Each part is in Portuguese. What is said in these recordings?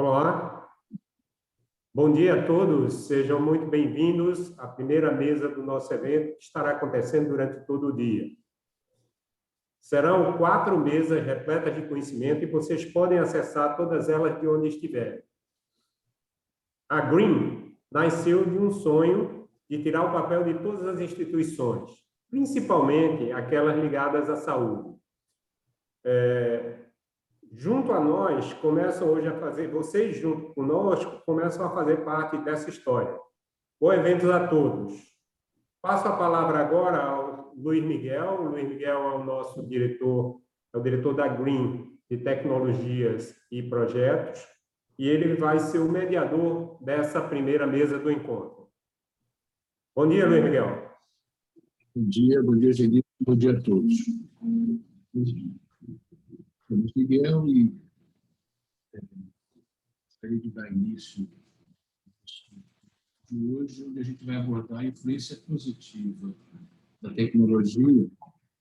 Olá, bom dia a todos, sejam muito bem-vindos à primeira mesa do nosso evento, que estará acontecendo durante todo o dia. Serão 4 mesas repletas de conhecimento e vocês podem acessar todas elas de onde estiverem. A Green nasceu de um sonho de tirar o papel de todas as instituições, principalmente aquelas ligadas à saúde. Junto a nós, começam hoje a fazer, vocês junto conosco, começam a fazer parte dessa história. Bom evento a todos. Passo a palavra agora ao Luiz Miguel. O Luiz Miguel é o nosso diretor, é o diretor da Green de Tecnologias e Projetos, e ele vai ser o mediador dessa primeira mesa do encontro. Bom dia, Luiz Miguel. Bom dia, Genito, bom dia a todos. Luiz Miguel e gostaria de dar início de hoje, onde a gente vai abordar a influência positiva da tecnologia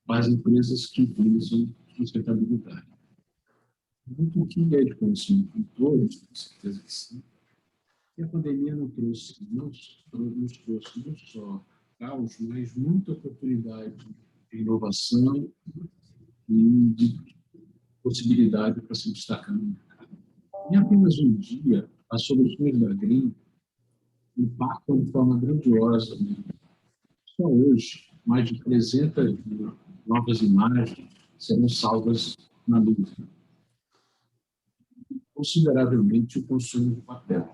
para as empresas que visam sustentabilidade. Muito que é de conhecimento de todos, com certeza que sim, que a pandemia nos trouxe não só caos, mas muita oportunidade de inovação e de possibilidade para se destacar no mercado. Em apenas um dia, as soluções da Green impactam de forma grandiosa. Só hoje, mais de 300 novas imagens serão salvas na nuvem. Consideravelmente o consumo de papel.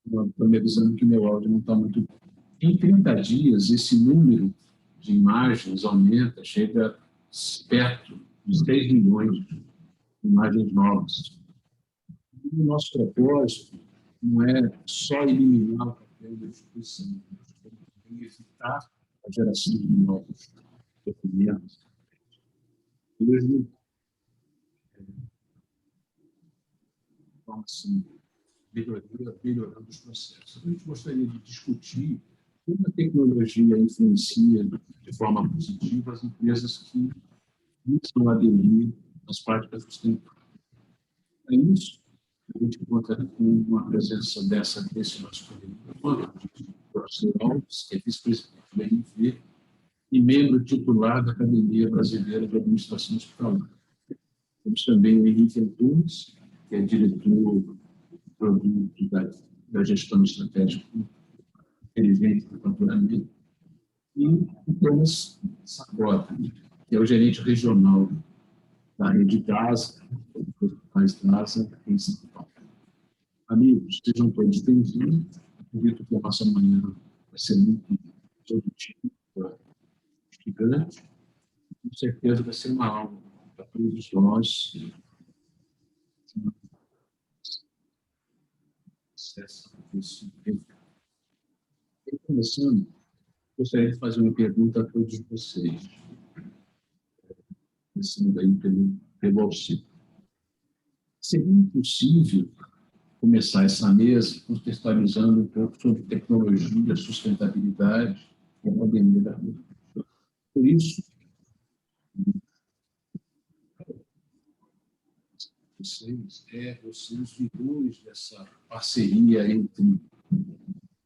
Estou me avisando que meu áudio não está muito bom. Em 30 dias, esse número de imagens aumenta, chega perto de 6 milhões de imagens novas. E o nosso propósito não é só eliminar o papel da instituição, mas também evitar a geração de novos documentos. Mesmo assim, melhorando os processos. A gente gostaria de discutir como a tecnologia influencia de forma positiva as empresas que visam aderir às práticas sustentáveis. É isso. A gente conta com a presença desse nosso professor Alves, que é vice-presidente da INV e membro titular da Academia Brasileira de Administração Hospitalar. Temos também o Henrique Antunes, que é diretor do produto da gestão estratégica inteligente do faturamento, e o Thomas Sabota, que é o gerente regional da rede DASA, em São Paulo. Amigos, sejam todos bem-vindos. Acredito que a nossa manhã vai ser muito produtiva, instigante. Com certeza vai ser uma aula para todos nós. Começando, gostaria de fazer uma pergunta a todos vocês. Começando aí pelo Alcide. Seria possível começar essa mesa contextualizando um pouco sobre tecnologia, sustentabilidade e a pandemia da Covid. Por isso, vocês os vigores dessa parceria entre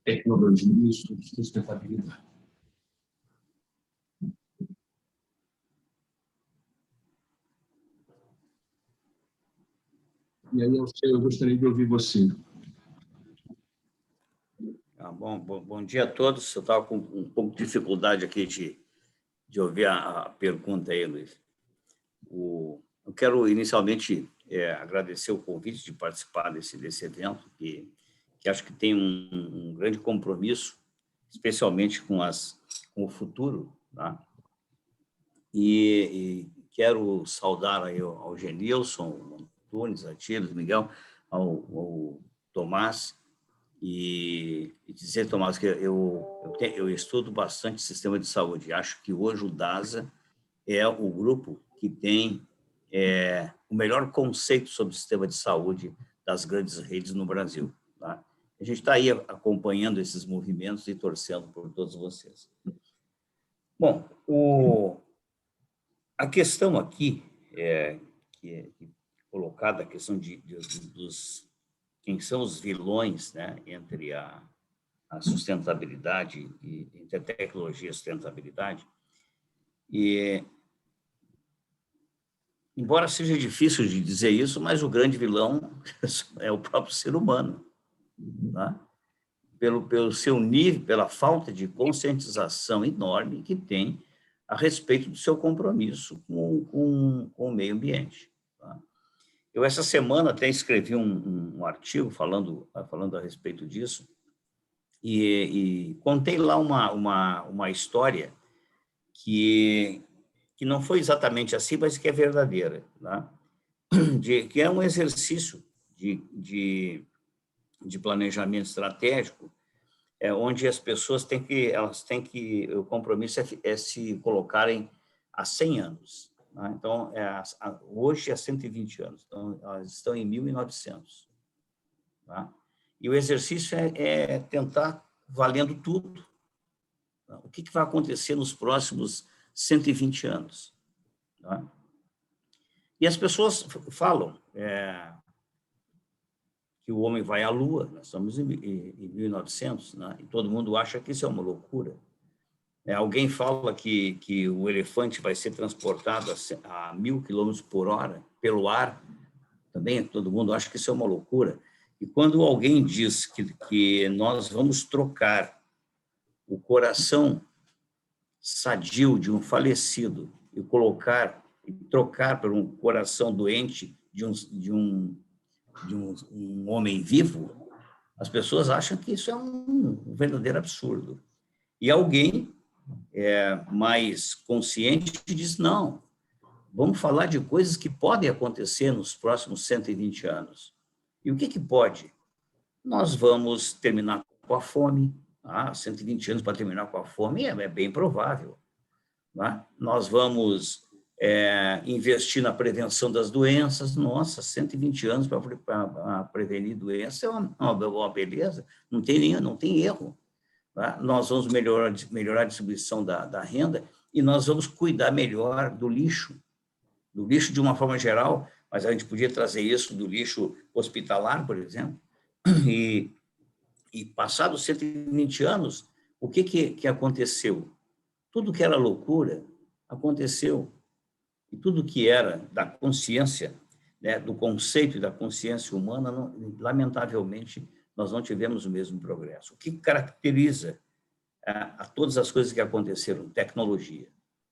tecnologia e sustentabilidade. E aí, eu gostaria de ouvir você. Bom dia a todos. Eu estava com um pouco de dificuldade aqui de ouvir a pergunta aí, Luiz. Eu quero, inicialmente, agradecer o convite de participar desse evento, que acho que tem um grande compromisso, especialmente com o futuro. Tá? E quero saudar aí ao Genilson, ao Antunes, a Tiles, Miguel, ao Tomás, e dizer, Tomás, que eu estudo bastante sistema de saúde. Acho que hoje o DASA é o grupo que tem o melhor conceito sobre o sistema de saúde das grandes redes no Brasil. Tá? A gente está aí acompanhando esses movimentos e torcendo por todos vocês. Bom, a questão aqui que colocada a questão dos quem são os vilões, né, entre a sustentabilidade e entre a tecnologia e a sustentabilidade. E, embora seja difícil de dizer isso, mas o grande vilão é o próprio ser humano, tá? Pelo seu nível, pela falta de conscientização enorme que tem a respeito do seu compromisso com o meio ambiente. Tá? Eu, essa semana, até escrevi um artigo falando a respeito disso e contei lá uma história que não foi exatamente assim, mas que é verdadeira, tá? Que é um exercício de planejamento estratégico, onde as pessoas têm que o compromisso é se colocarem há 100 anos. Tá? Então, hoje é 120 anos, então elas estão em 1900. Tá? E o exercício é tentar, valendo tudo, tá? O que vai acontecer nos próximos 120 anos. Tá? E as pessoas falam que o homem vai à Lua, nós estamos em 1900, né? E todo mundo acha que isso é uma loucura. Alguém fala que o elefante vai ser transportado a 1.000 km por hora pelo ar, também todo mundo acha que isso é uma loucura. E quando alguém diz que nós vamos trocar o coração sadio de um falecido e trocar por um coração doente de um homem vivo, as pessoas acham que isso é um verdadeiro absurdo. E alguém mais consciente diz, não, vamos falar de coisas que podem acontecer nos próximos 120 anos. E o que pode? Nós vamos terminar com a fome. 120 anos para terminar com a fome é bem provável. Né? Nós vamos investir na prevenção das doenças. Nossa, 120 anos para prevenir doenças é uma beleza, não tem erro. Tá? Nós vamos melhorar a distribuição da renda e nós vamos cuidar melhor do lixo de uma forma geral, mas a gente podia trazer isso do lixo hospitalar, por exemplo, e passados 120 anos, o que aconteceu? Tudo que era loucura aconteceu. E tudo que era da consciência, né, do conceito e da consciência humana, lamentavelmente, nós não tivemos o mesmo progresso. O que caracteriza a todas as coisas que aconteceram? Tecnologia.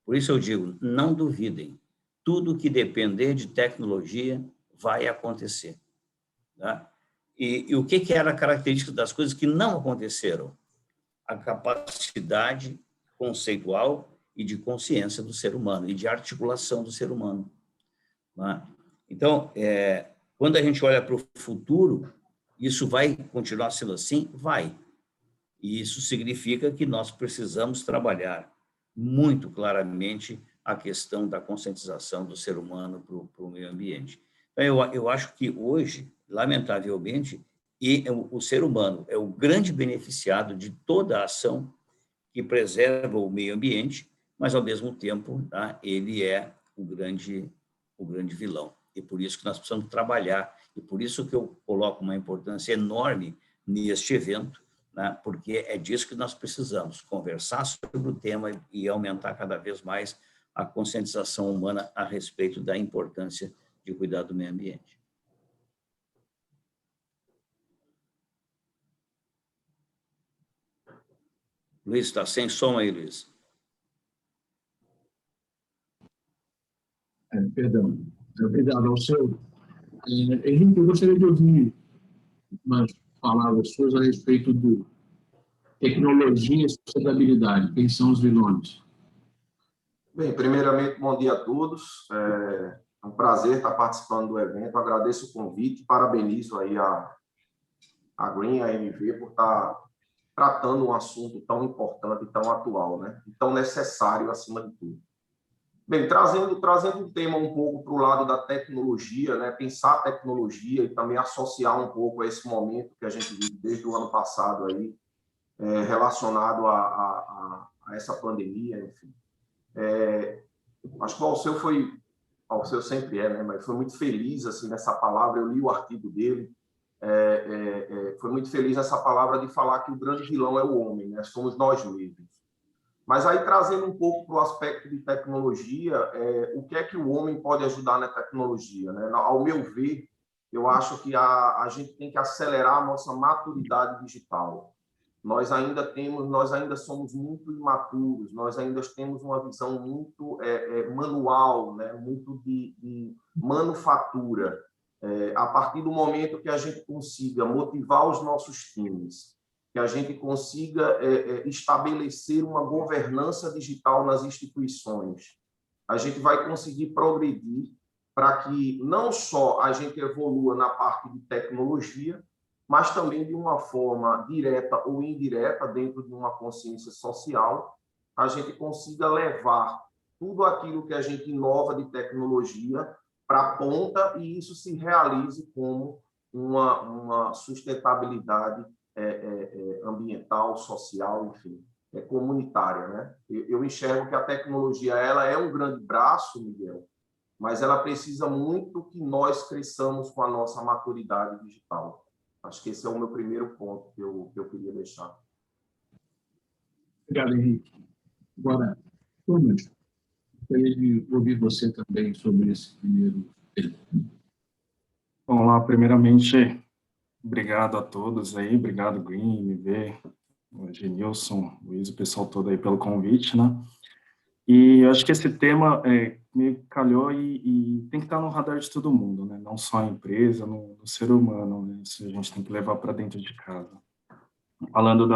Por isso eu digo, não duvidem. Tudo que depender de tecnologia vai acontecer. Tá? E o que era a característica das coisas que não aconteceram? A capacidade conceitual e de consciência do ser humano, e de articulação do ser humano. Tá? Então, quando a gente olha para o futuro, isso vai continuar sendo assim? Vai. E isso significa que nós precisamos trabalhar muito claramente a questão da conscientização do ser humano para o meio ambiente. Então, eu acho que hoje, lamentavelmente, o ser humano é o grande beneficiado de toda a ação que preserva o meio ambiente, mas, ao mesmo tempo, tá, ele é o grande vilão. E por isso que nós precisamos trabalhar, e por isso que eu coloco uma importância enorme neste evento, né, porque é disso que nós precisamos, conversar sobre o tema e aumentar cada vez mais a conscientização humana a respeito da importância de cuidar do meio ambiente. Luiz, está sem som aí, Luiz. Perdão. Obrigado ao senhor. Henrique, eu gostaria de ouvir umas palavras suas a respeito de tecnologia e sustentabilidade. Quem são os vilões? Bem, primeiramente, bom dia a todos. É um prazer estar participando do evento. Agradeço o convite, parabenizo aí a Green, a MV, por estar tratando um assunto tão importante, tão atual, né? E tão necessário, acima de tudo. Bem, trazendo o tema um pouco para o lado da tecnologia, né? Pensar a tecnologia e também associar um pouco a esse momento que a gente vive desde o ano passado aí, relacionado a essa pandemia, enfim. Acho que o Alceu foi o seu sempre é, né? Mas foi muito feliz assim nessa palavra. Eu li o artigo dele. Foi muito feliz nessa palavra de falar que o grande vilão é o homem, né? Somos nós mesmos. Mas aí, trazendo um pouco para o aspecto de tecnologia, o que é que o homem pode ajudar na tecnologia, né? Ao meu ver, eu acho que a gente tem que acelerar a nossa maturidade digital. Nós ainda somos muito imaturos, nós ainda temos uma visão muito manual, né? Muito de manufatura. A partir do momento que a gente consiga motivar os nossos times, que a gente consiga estabelecer uma governança digital nas instituições, a gente vai conseguir progredir para que não só a gente evolua na parte de tecnologia, mas também de uma forma direta ou indireta, dentro de uma consciência social, a gente consiga levar tudo aquilo que a gente inova de tecnologia para a ponta e isso se realize como uma sustentabilidade ambiental, social, enfim, comunitária, né? Eu enxergo que a tecnologia ela é um grande braço, Miguel, mas ela precisa muito que nós cresçamos com a nossa maturidade digital. Acho que esse é o meu primeiro ponto que eu queria deixar. Obrigado, Henrique. Agora, Thomas, gostaria de ouvir você também sobre esse primeiro tema. Bom, lá, primeiramente, obrigado a todos aí, obrigado, Green, MV, Genilson, Luiz, o pessoal todo aí pelo convite, né? E eu acho que esse tema me calhou e tem que estar no radar de todo mundo, né? Não só a empresa, no ser humano, né? Isso a gente tem que levar para dentro de casa. Falando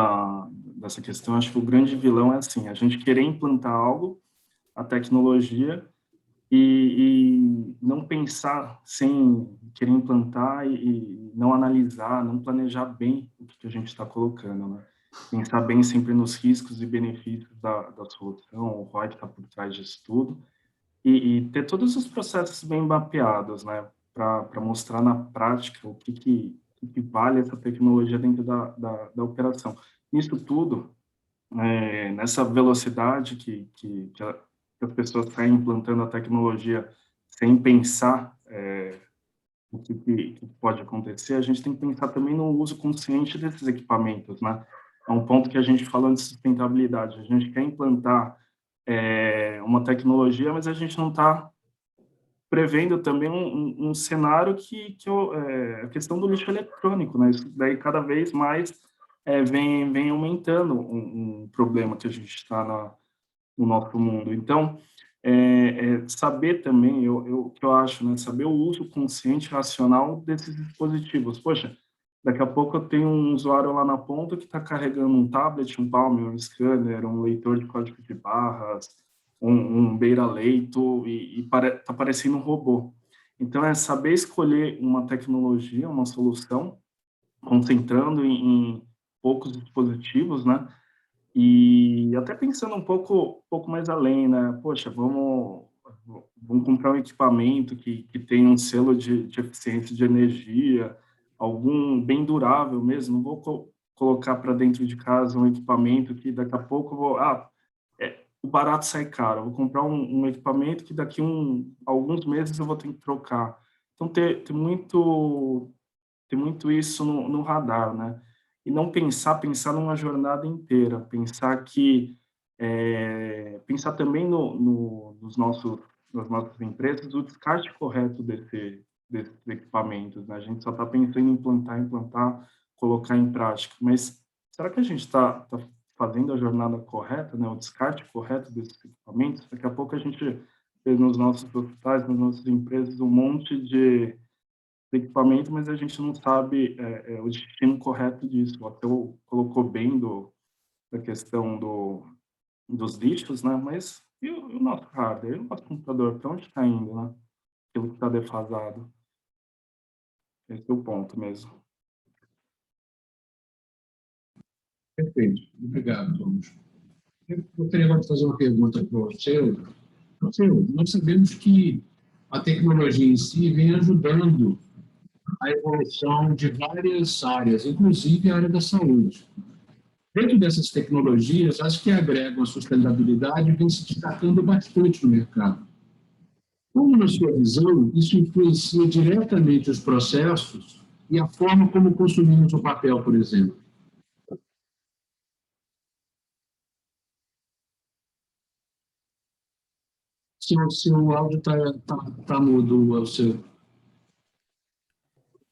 dessa questão, acho que o grande vilão é assim, a gente querer implantar algo, a tecnologia, e não pensar sem querer implantar e não analisar, não planejar bem o que a gente está colocando, né? Pensar bem sempre nos riscos e benefícios da solução, o ROI que está por trás disso tudo, e ter todos os processos bem mapeados, né? Para mostrar na prática o que vale essa tecnologia dentro da operação. Nisso tudo, nessa velocidade que as pessoas saem implantando a tecnologia sem pensar o que pode acontecer, a gente tem que pensar também no uso consciente desses equipamentos, né? É um ponto que a gente fala de sustentabilidade. A gente quer implantar uma tecnologia, mas a gente não está prevendo também um cenário que a questão do lixo eletrônico, né? Isso daí cada vez mais vem aumentando um problema que a gente está no nosso mundo. Então, saber também, o que eu acho, né, saber o uso consciente e racional desses dispositivos. Poxa, daqui a pouco eu tenho um usuário lá na ponta que está carregando um tablet, um palm, um scanner, um leitor de código de barras, um beira-leito, e está parecendo um robô. Então, é saber escolher uma tecnologia, uma solução, concentrando em poucos dispositivos, né? E até pensando um pouco mais além, né? Poxa, vamos comprar um equipamento que tem um selo de eficiência de energia, algum bem durável mesmo. Não vou colocar para dentro de casa um equipamento que daqui a pouco eu vou... o barato sai caro. Eu vou comprar um equipamento que daqui alguns meses eu vou ter que trocar. Então, ter muito isso no radar, né? E não pensar numa jornada inteira, pensar também nas nossas empresas o descarte correto desses equipamentos, né? A gente só está pensando em implantar, colocar em prática, mas será que a gente está fazendo a jornada correta, né? O descarte correto desses equipamentos? Daqui a pouco a gente vê nos nossos hospitais, nas nossas empresas, um monte de equipamento, mas a gente não sabe o destino correto disso. O Matheus colocou bem da questão dos lixos, né? Mas e o nosso hardware, e o nosso computador, para onde está indo, né? Aquilo que está defasado. Esse é o ponto mesmo. Perfeito. Obrigado, Thomas. Eu gostaria agora de fazer uma pergunta para você. Nós sabemos que a tecnologia em si vem ajudando a evolução de várias áreas, inclusive a área da saúde. Dentro dessas tecnologias, as que agregam a sustentabilidade vêm se destacando bastante no mercado. Como, na sua visão, isso influencia diretamente os processos e a forma como consumimos o papel, por exemplo? Seu áudio tá mudo, o seu.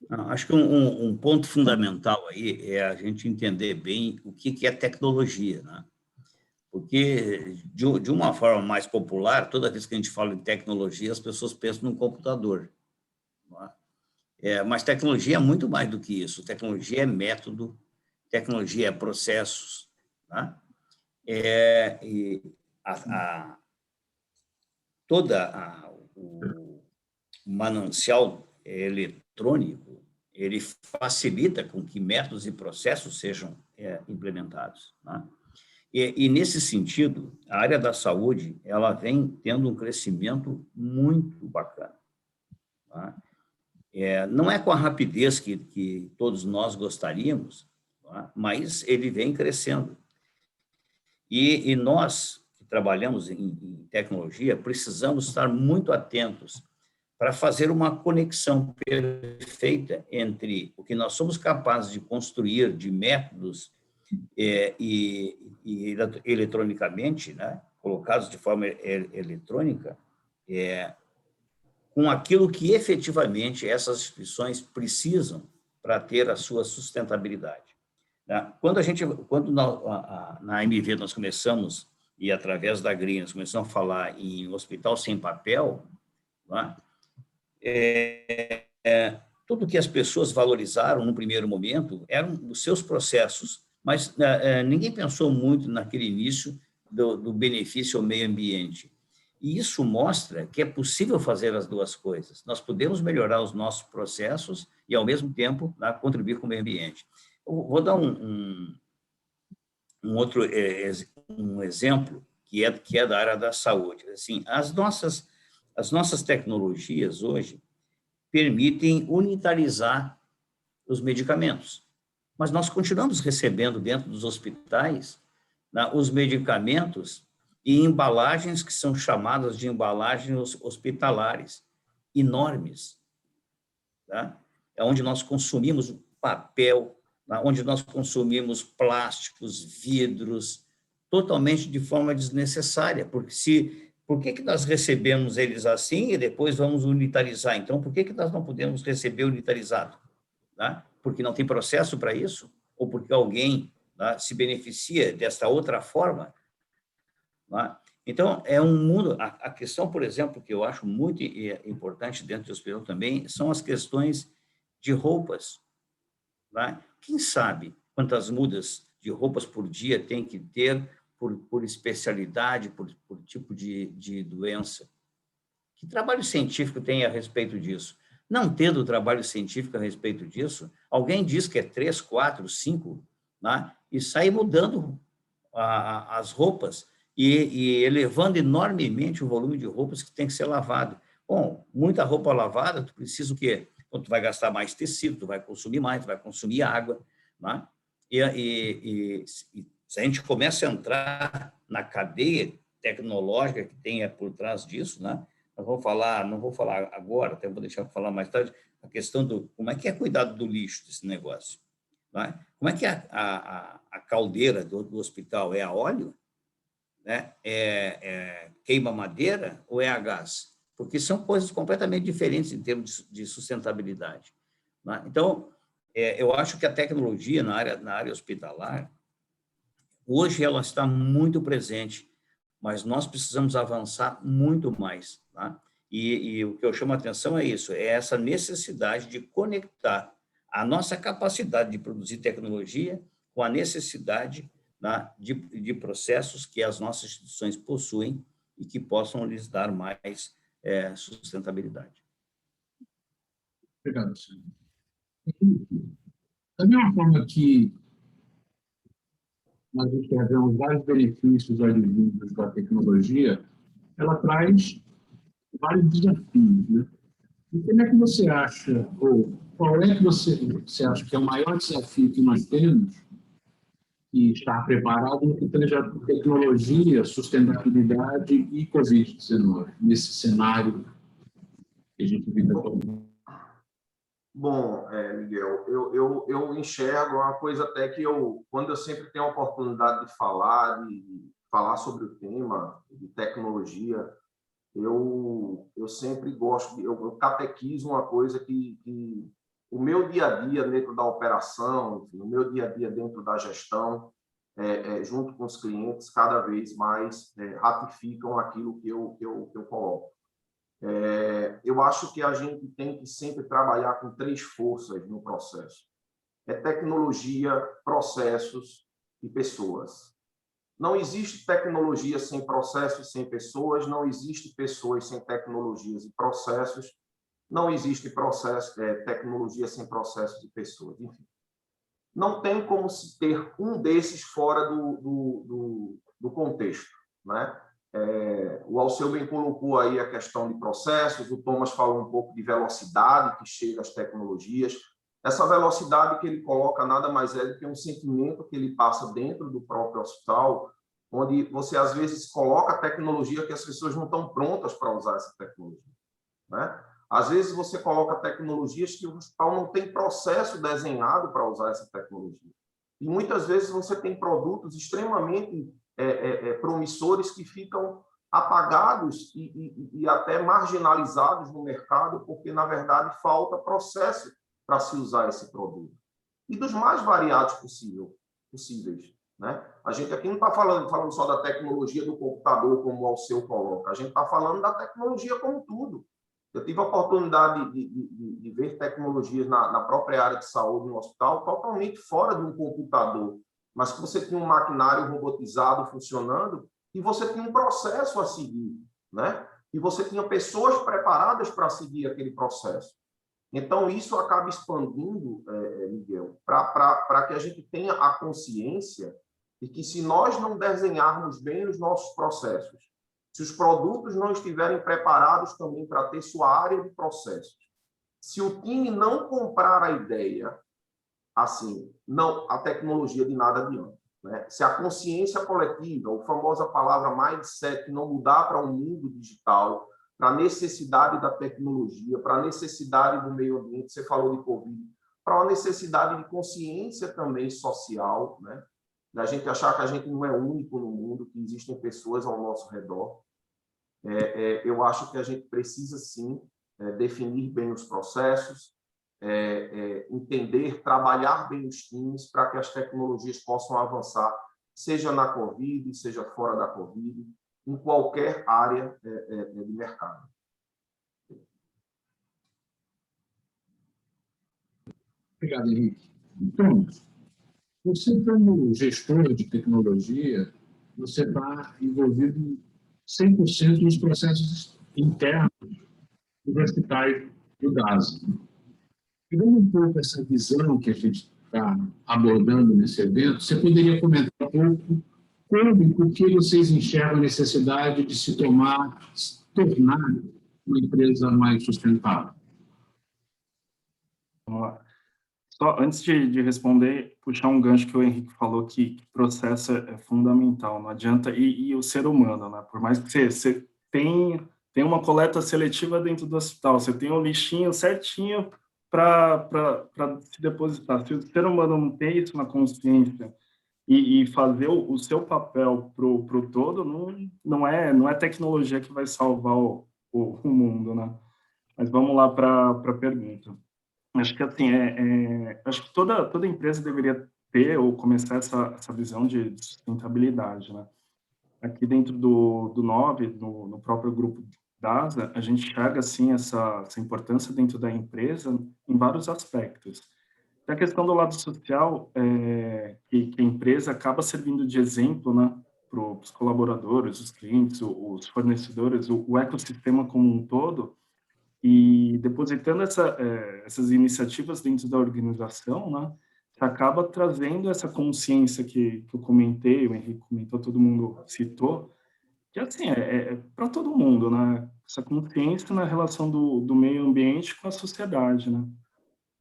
Acho que um ponto fundamental aí é a gente entender bem o que é tecnologia, né? Porque, de uma forma mais popular, toda vez que a gente fala em tecnologia, as pessoas pensam num computador. Não é? Mas tecnologia é muito mais do que isso. Tecnologia é método, tecnologia é processos. Né? E o manancial eletrônico, ele facilita com que métodos e processos sejam implementados. Né? E, nesse sentido, a área da saúde ela vem tendo um crescimento muito bacana. Tá? Não é com a rapidez que todos nós gostaríamos, tá? Mas ele vem crescendo. E nós, que trabalhamos em tecnologia, precisamos estar muito atentos para fazer uma conexão perfeita entre o que nós somos capazes de construir de métodos e eletronicamente, né, colocados de forma eletrônica, com aquilo que efetivamente essas instituições precisam para ter a sua sustentabilidade. Quando na MV nós começamos, e através da Green, nós começamos a falar em hospital sem papel, né, tudo que as pessoas valorizaram no primeiro momento eram os seus processos, mas ninguém pensou muito naquele início do benefício ao meio ambiente. E isso mostra que é possível fazer as duas coisas. Nós podemos melhorar os nossos processos e, ao mesmo tempo, contribuir com o meio ambiente. Eu vou dar um exemplo que é da área da saúde. Assim, as nossas tecnologias hoje permitem unitarizar os medicamentos. Mas nós continuamos recebendo dentro dos hospitais, né, os medicamentos e embalagens que são chamadas de embalagens hospitalares, enormes. Tá? É onde nós consumimos papel, né, onde nós consumimos plásticos, vidros, totalmente de forma desnecessária, porque por que nós recebemos eles assim e depois vamos unitarizar? Então, por que nós não podemos receber unitarizado? Né? Porque não tem processo para isso? Ou porque alguém, né, se beneficia desta outra forma? Né? Então, é um mundo... A questão, por exemplo, que eu acho muito importante dentro do hospital também, são as questões de roupas. Né? Quem sabe quantas mudas de roupas por dia tem que ter por especialidade, por tipo de doença? Que trabalho científico tem a respeito disso? Não tendo trabalho científico a respeito disso, alguém diz que é 3, 4, 5, né? E sai mudando as roupas e elevando enormemente o volume de roupas que tem que ser lavado. Bom, muita roupa lavada, tu precisa o quê? Então, tu vai gastar mais tecido, tu vai consumir mais, tu vai consumir água, né? E se a gente começa a entrar na cadeia tecnológica que tem por trás disso, né? Não vou falar agora, até vou deixar para falar mais tarde, a questão do como é que é cuidado do lixo desse negócio. Né? Como é que a caldeira do hospital é a óleo? Né? Queima madeira ou é a gás? Porque são coisas completamente diferentes em termos de sustentabilidade. Né? Então, eu acho que a tecnologia na área hospitalar, hoje ela está muito presente, mas nós precisamos avançar muito mais. Tá? E o que eu chamo a atenção é isso, é essa necessidade de conectar a nossa capacidade de produzir tecnologia com a necessidade, tá, de processos que as nossas instituições possuem e que possam lhes dar mais sustentabilidade. Obrigado, senhor. Da mesma forma que nós observamos vários benefícios advindos da tecnologia, ela traz vários desafios, né? E como é que você acha, ou qual é que você acha que é o maior desafio que nós temos e estar preparado no que tange tecnologia, sustentabilidade e Covid-19, nesse cenário que a gente vive atualmente? Bom, Miguel, eu enxergo uma coisa até que quando eu sempre tenho a oportunidade de falar sobre o tema de tecnologia, eu sempre gosto, eu catequizo uma coisa que o meu dia a dia dentro da operação, o meu dia a dia dentro da gestão, junto com os clientes, cada vez mais ratificam aquilo que eu coloco. Eu acho que a gente tem que sempre trabalhar com 3 forças no processo. Tecnologia, processos e pessoas. Não existe tecnologia sem processos e sem pessoas, não existe pessoas sem tecnologias e processos, não existe tecnologia sem processos e pessoas. Enfim, não tem como se ter um desses fora do contexto, né? O Alceu bem colocou aí a questão de processos, o Thomas falou um pouco de velocidade que chega às tecnologias. Essa velocidade que ele coloca nada mais é do que um sentimento que ele passa dentro do próprio hospital, onde você, às vezes, coloca a tecnologia que as pessoas não estão prontas para usar essa tecnologia, né? Às vezes, você coloca tecnologias que o hospital não tem processo desenhado para usar essa tecnologia. E, muitas vezes, você tem produtos extremamente promissores que ficam apagados e até marginalizados no mercado, porque, na verdade, falta processo para se usar esse produto. E dos mais variados possíveis, né? A gente aqui não está falando só da tecnologia do computador, como o Alceu coloca, a gente está falando da tecnologia como tudo. Eu tive a oportunidade de ver tecnologias na própria área de saúde no hospital, totalmente fora de um computador, mas que você tinha um maquinário robotizado funcionando e você tinha um processo a seguir, né? E você tinha pessoas preparadas para seguir aquele processo. Então, isso acaba expandindo, Miguel, para que a gente tenha a consciência de que, se nós não desenharmos bem os nossos processos, se os produtos não estiverem preparados também para ter sua área de processos, se o time não comprar a ideia, assim, não, a tecnologia de nada adianta, né? Se a consciência coletiva, a famosa palavra mindset, não mudar para um mundo digital, para a necessidade da tecnologia, para a necessidade do meio ambiente, você falou de Covid, para uma necessidade de consciência também social, né? Da gente achar que a gente não é único no mundo, que existem pessoas ao nosso redor. Eu acho que a gente precisa, sim, definir bem os processos, entender, trabalhar bem os times para que as tecnologias possam avançar, seja na Covid, seja fora da Covid, em qualquer área de mercado. Obrigado, Henrique. Então, você, como gestor de tecnologia, você está envolvido 100% nos processos internos dos hospitais do DASA. Pegando um pouco essa visão que a gente está abordando nesse evento, você poderia comentar um pouco como e por que vocês enxergam a necessidade de se tornar uma empresa mais sustentável? Vamos lá. Só antes de responder, puxar um gancho que o Henrique falou que processo é fundamental, não adianta, e o ser humano, né? Por mais que você tem uma coleta seletiva dentro do hospital, você tem um lixinho certinho para se depositar. Se o ser humano não tem isso na consciência e fazer o seu papel pro todo, não é tecnologia que vai salvar o mundo, né? Mas vamos lá para a pergunta. Acho que assim, acho que toda empresa deveria ter ou começar essa visão de sustentabilidade, né? Aqui dentro do Nove, no próprio grupo DASA, a gente enxerga assim essa importância dentro da empresa em vários aspectos. A questão do lado social, que a empresa acaba servindo de exemplo, né, para os colaboradores, os clientes, os fornecedores, o ecossistema como um todo. E depositando essas iniciativas dentro da organização, né, você acaba trazendo essa consciência que eu comentei, o Henrique comentou, todo mundo citou, que assim, para todo mundo, né, essa consciência na relação do meio ambiente com a sociedade, né.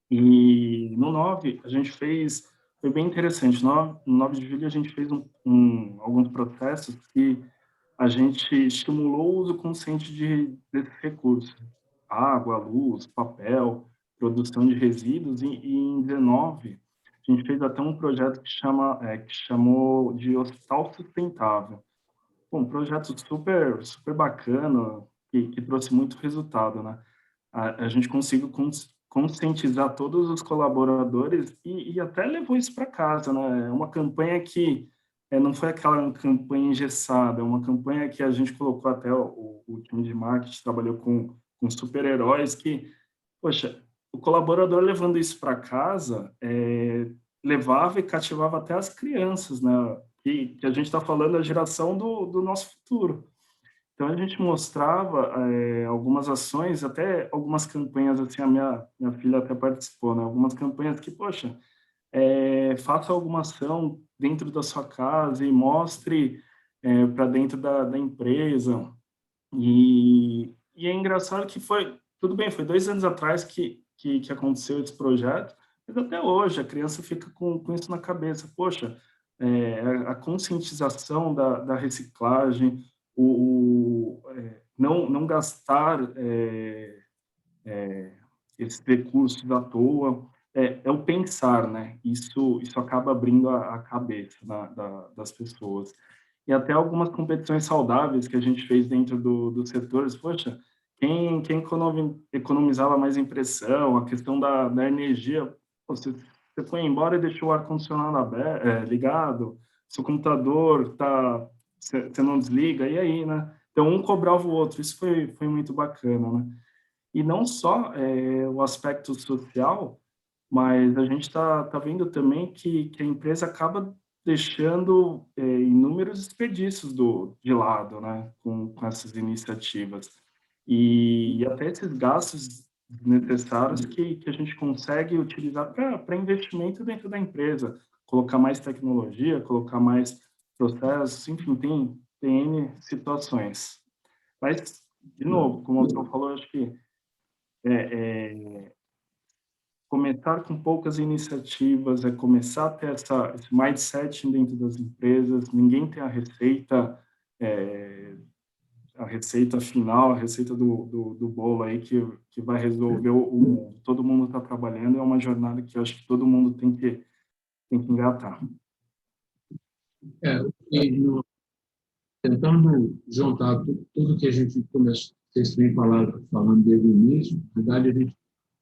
E no Nove, a gente foi bem interessante, no 9 de julho a gente fez alguns processos que a gente estimulou o uso consciente desses recursos. água, luz, papel, produção de resíduos, e em 19 a gente fez até um projeto que chamou de Hospital Sustentável. Bom, um projeto super bacana, que trouxe muito resultado, né? A gente conseguiu conscientizar todos os colaboradores e até levou isso para casa, né? É uma campanha que não foi aquela campanha engessada, é uma campanha que a gente colocou até o time de marketing trabalhou com super-heróis que, poxa, o colaborador levando isso para casa levava e cativava até as crianças, né? Que a gente está falando da geração do nosso futuro. Então, a gente mostrava algumas ações, até algumas campanhas, assim, a minha filha até participou, né? Algumas campanhas que, poxa, faça alguma ação dentro da sua casa e mostre para dentro da empresa. E é engraçado que tudo bem, foi 2 anos atrás que aconteceu esse projeto, mas até hoje a criança fica com isso na cabeça. Poxa, a conscientização da reciclagem, não gastar esses recursos à toa, o pensar, né? Isso acaba abrindo a cabeça das pessoas. E até algumas competições saudáveis que a gente fez dentro dos setores, poxa, quem economizava mais impressão, a questão da energia, você foi embora e deixou o ar-condicionado ligado, seu computador você não desliga, e aí, né? Então, um cobrava o outro, isso foi muito bacana, né? E não só o aspecto social, mas a gente está vendo também que a empresa acaba deixando inúmeros desperdícios de lado, né, com essas iniciativas. E até esses gastos necessários que a gente consegue utilizar para investimento dentro da empresa, colocar mais tecnologia, colocar mais processos, enfim, tem N situações. Mas, de novo, como o senhor falou, acho que começar com poucas iniciativas, começar a ter esse mindset dentro das empresas. Ninguém tem a receita final, a receita do bolo aí que vai resolver o mundo. Todo mundo está trabalhando, é uma jornada que eu acho que todo mundo tem que engatar. Tentando juntar tudo que a gente começou, vocês têm falando desde o início, na verdade, a gente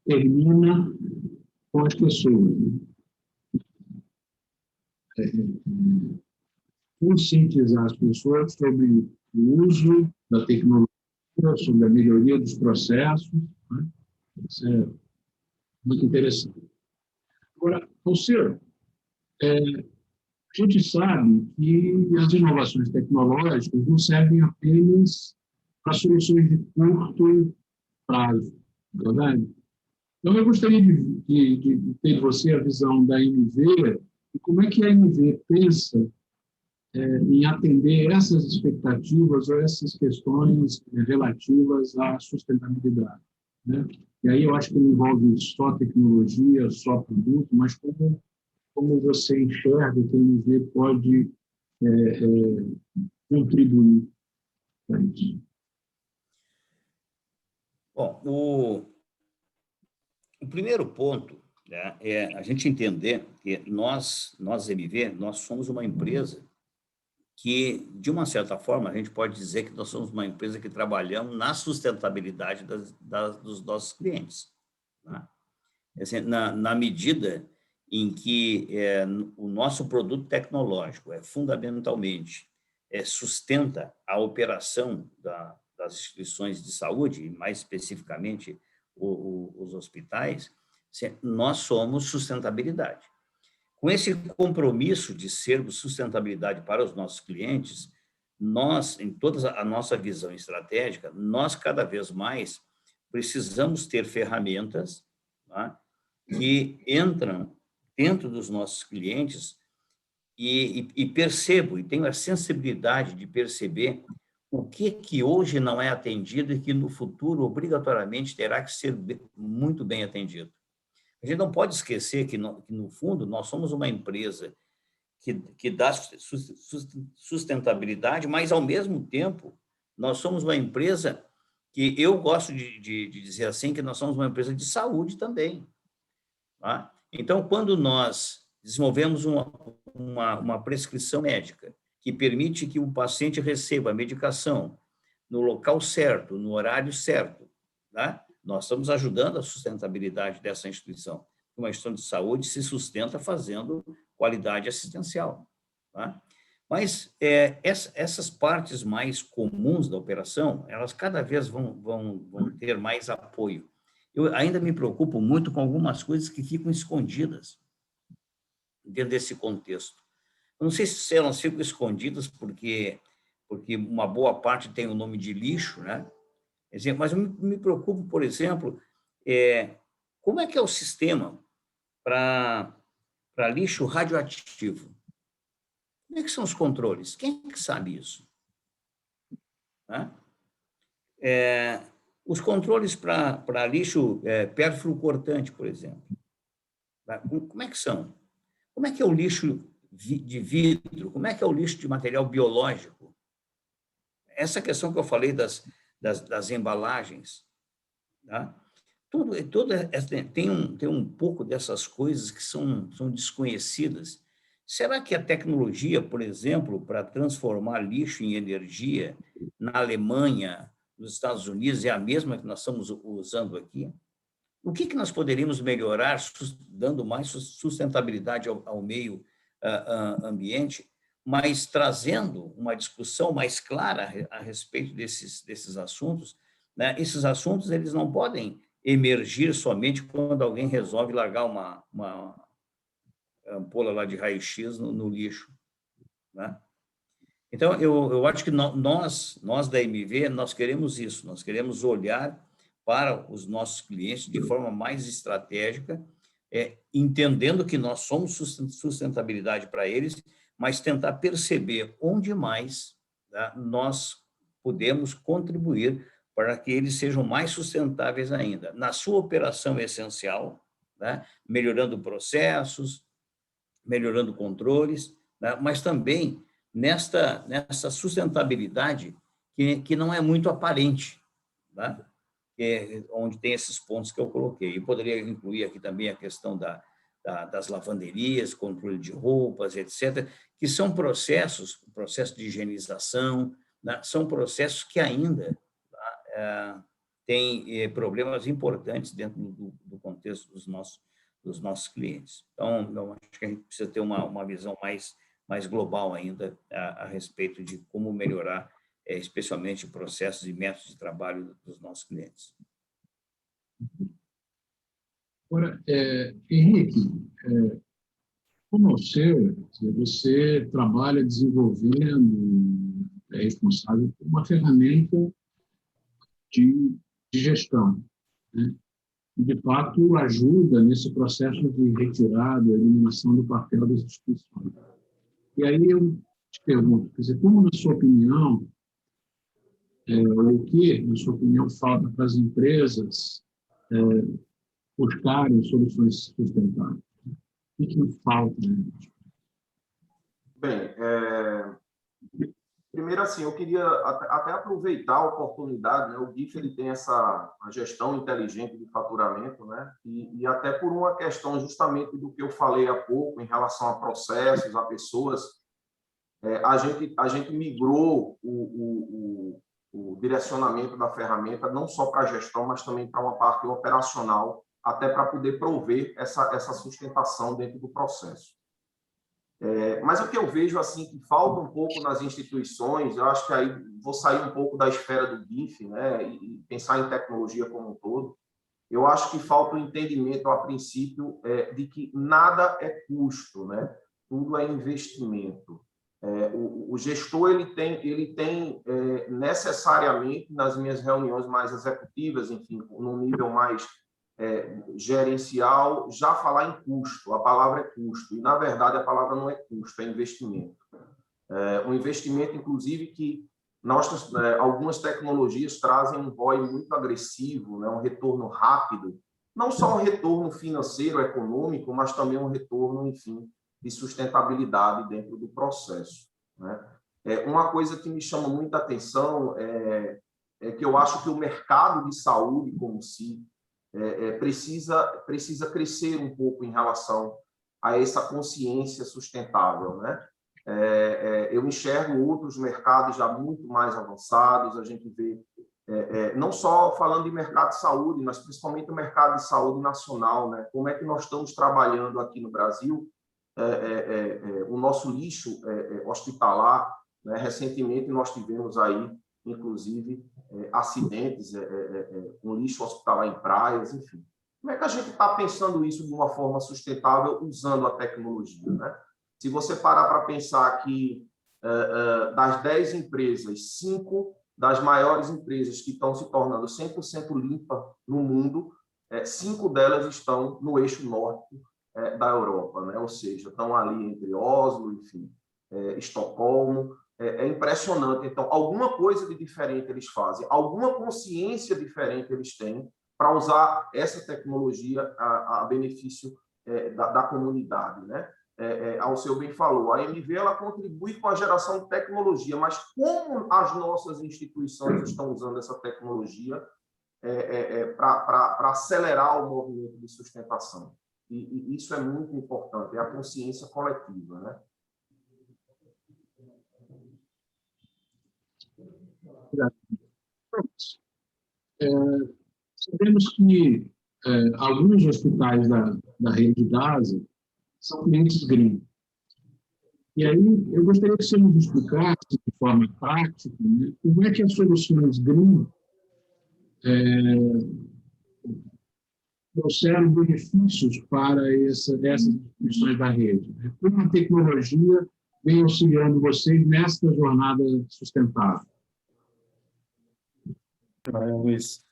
termina com as pessoas. Né? Conscientizar as pessoas sobre o uso da tecnologia, sobre a melhoria dos processos. Né? Isso é muito interessante. Agora, Alceu, a gente sabe que as inovações tecnológicas não servem apenas para soluções de curto prazo, não é verdade? Então, eu gostaria de ter de você a visão da MV e como é que a MV pensa em atender essas expectativas ou essas questões relativas à sustentabilidade. Né? E aí eu acho que não envolve só tecnologia, só produto, mas como você enxerga que a MV pode contribuir para isso. Bom, o primeiro ponto, né, é a gente entender que nós MV, nós somos uma empresa que, de uma certa forma, a gente pode dizer que nós somos uma empresa que trabalhamos na sustentabilidade dos nossos clientes. Né? Assim, na medida em que o nosso produto tecnológico fundamentalmente sustenta a operação das instituições de saúde, e mais especificamente os hospitais, nós somos sustentabilidade. Com esse compromisso de sermos sustentabilidade para os nossos clientes, nós, em toda a nossa visão estratégica, nós cada vez mais precisamos ter ferramentas, tá, que entram dentro dos nossos clientes e percebo, e tenho a sensibilidade de perceber o que hoje não é atendido e que no futuro obrigatoriamente terá que ser muito bem atendido. A gente não pode esquecer que no fundo, nós somos uma empresa que dá sustentabilidade, mas, ao mesmo tempo, nós somos uma empresa que eu gosto de dizer assim, que nós somos uma empresa de saúde também. Tá? Então, quando nós desenvolvemos uma prescrição médica que permite que o paciente receba a medicação no local certo, no horário certo, tá? Nós estamos ajudando a sustentabilidade dessa instituição. Uma instituição de saúde se sustenta fazendo qualidade assistencial. Tá? Mas essas partes mais comuns da operação, elas cada vez vão ter mais apoio. Eu ainda me preocupo muito com algumas coisas que ficam escondidas dentro desse contexto. Eu não sei se elas ficam escondidas porque uma boa parte tem o nome de lixo, né? Mas eu me preocupo, por exemplo, como é que é o sistema para lixo radioativo? Como é que são os controles? Quem é que sabe isso? Né? Os controles para lixo perfluorocortante, por exemplo. Tá? Como é que são? Como é que é o lixo de vidro? Como é que é o lixo de material biológico? Essa questão que eu falei das embalagens, tá? Tem um pouco dessas coisas que são desconhecidas. Será que a tecnologia, por exemplo, para transformar lixo em energia na Alemanha, nos Estados Unidos, é a mesma que nós estamos usando aqui? O que nós poderíamos melhorar, dando mais sustentabilidade ao meio ambiente, mas trazendo uma discussão mais clara a respeito desses assuntos, né? Esses assuntos eles não podem emergir somente quando alguém resolve largar uma ampola lá de raio-x no lixo, né? Então, eu acho que nós da MV, nós queremos isso, nós queremos olhar para os nossos clientes de forma mais estratégica, entendendo que nós somos sustentabilidade para eles, mas tentar perceber onde mais, tá, nós podemos contribuir para que eles sejam mais sustentáveis ainda. Na sua operação essencial, né, melhorando processos, melhorando controles, né, mas também nessa sustentabilidade que não é muito aparente, né, onde tem esses pontos que eu coloquei. Eu poderia incluir aqui também a questão das lavanderias, controle de roupas, etc., que são processo de higienização, né, são processos que ainda têm problemas importantes dentro do contexto dos nossos clientes. Então, eu acho que a gente precisa ter uma visão mais global ainda a respeito de como melhorar, especialmente processos e métodos de trabalho dos nossos clientes. Agora, Henrique, como você trabalha desenvolvendo, é responsável por uma ferramenta de gestão, né? E, de fato, ajuda nesse processo de retirada, eliminação do papel das instituições. E aí eu te pergunto, quer dizer, como, na sua opinião, o que, na sua opinião, falta para as empresas buscarem soluções sustentáveis? O que falta? Bem, primeiro, assim, eu queria até aproveitar a oportunidade, né? O GIF ele tem a gestão inteligente de faturamento, né? E até por uma questão justamente do que eu falei há pouco em relação a processos, a pessoas, a gente migrou o direcionamento da ferramenta não só para a gestão, mas também para uma parte operacional, até para poder prover essa sustentação dentro do processo. Mas o que eu vejo assim que falta um pouco nas instituições, eu acho que aí vou sair um pouco da esfera do GIF, né, e pensar em tecnologia como um todo. Eu acho que falta o entendimento, a princípio, de que nada é custo, né? Tudo é investimento. O gestor ele tem necessariamente nas minhas reuniões mais executivas, enfim, no nível mais gerencial, já falar em custo. A palavra é custo, e na verdade a palavra não é custo, é investimento. Um investimento, inclusive, que algumas tecnologias trazem um ROI muito agressivo, né? Um retorno rápido, não só um retorno financeiro, econômico, mas também um retorno, enfim, de sustentabilidade dentro do processo, né? Uma coisa que me chama muita atenção que eu acho que o mercado de saúde como si precisa crescer um pouco em relação a essa consciência sustentável, né? Eu enxergo outros mercados já muito mais avançados, a gente vê, não só falando de mercado de saúde, mas principalmente o mercado de saúde nacional, né? Como é que nós estamos trabalhando aqui no Brasil o nosso lixo hospitalar, né? Recentemente nós tivemos aí, inclusive, acidentes com lixo hospitalar em praias, enfim. Como é que a gente está pensando isso de uma forma sustentável usando a tecnologia, né? Se você parar para pensar que das 10 empresas, 5 das maiores empresas que estão se tornando 100% limpa no mundo, 5 delas estão no eixo norte da Europa, né? Ou seja, estão ali entre Oslo, enfim, Estocolmo. É impressionante. Então, alguma coisa de diferente eles fazem, alguma consciência diferente eles têm para usar essa tecnologia a benefício da comunidade, né? Ao seu bem falou, a MV ela contribui com a geração de tecnologia, mas como as nossas instituições estão usando essa tecnologia para acelerar o movimento de sustentação? E isso é muito importante, é a consciência coletiva, né? Sabemos que alguns hospitais da rede Gaza são clientes Green. E aí, eu gostaria que você nos explicasse, de forma prática, né, como é que as soluções Green trouxeram benefícios para essas instituições da rede. Como a tecnologia vem auxiliando vocês nessa jornada sustentável? Luiz,